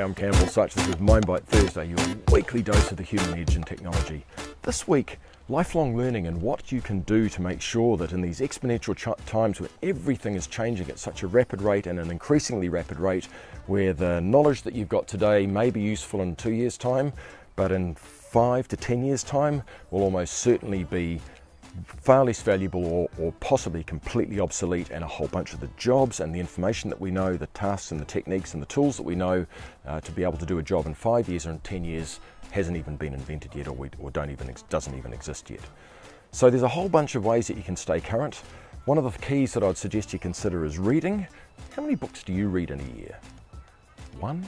Hi, I'm Campbell Such. This is Mindbite Thursday, your weekly dose of the human edge in technology. This week, lifelong learning and what you can do to make sure that in these exponential times where everything is changing at such a rapid rate and an increasingly rapid rate, where the knowledge that you've got today may be useful in 2 years' time, but in 5 to 10 years' time will almost certainly be far less valuable or possibly completely obsolete, and a whole bunch of the jobs and the information that we know, the tasks and the techniques and the tools that we know to be able to do a job in 5 years or in 10 years hasn't even been invented yet, or doesn't even exist yet. So there's a whole bunch of ways that you can stay current. One of the keys that I'd suggest you consider is reading. How many books do you read in a year? One?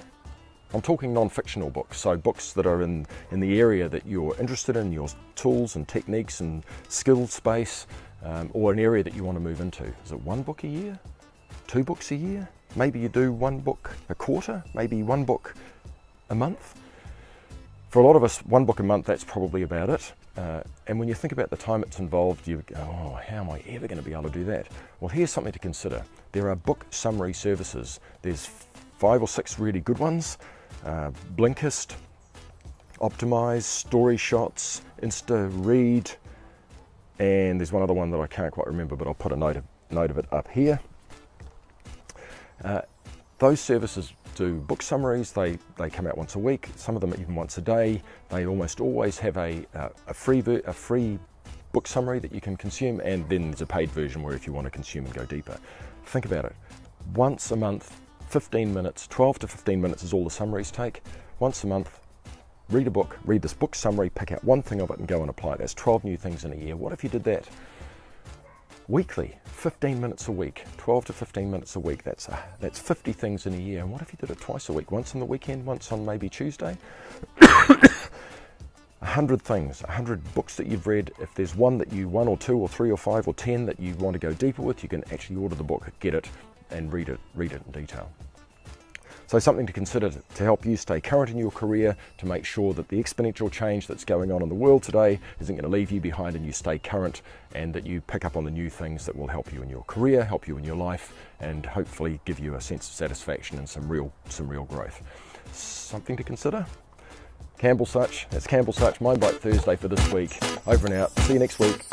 I'm talking non-fictional books, so books that are in the area that you're interested in, your tools and techniques and skill space, or an area that you want to move into. Is it 1 book a year? 2 books a year? Maybe you do 1 book a quarter? Maybe 1 book a month? For a lot of us, 1 book a month, that's probably about it. And when you think about the time it's involved, you go, oh, how am I ever going to be able to do that? Well, here's something to consider. There are book summary services. There's 5 or 6 really good ones. Blinkist, Optimize, Story Shots, Insta Read, and there's one other one that I can't quite remember, but I'll put a note of it up here. Those services do book summaries. They come out once a week, some of them even once a day. They almost always have a free book summary that you can consume, and then there's a paid version where if you want to consume and go deeper. Think about it. Once a month, 15 minutes, 12 to 15 minutes is all the summaries take. Once a month, read a book, read this book summary, pick out one thing of it and go and apply it. That's 12 new things in a year. What if you did that weekly, 15 minutes a week, 12 to 15 minutes a week? That's 50 things in a year. And what if you did it twice a week, once on the weekend, once on maybe Tuesday? 100 things, 100 books that you've read. If there's one or 2 or 3 or 5 or 10 that you want to go deeper with, you can actually order the book, get it, and read it in detail. So something to consider to help you stay current in your career, to make sure that the exponential change that's going on in the world today isn't going to leave you behind, and you stay current, and that you pick up on the new things that will help you in your career, help you in your life, and hopefully give you a sense of satisfaction and some real growth. Something to consider. Campbell Such, that's Campbell Such, Mindbite Thursday for this week. Over and out. See you next week.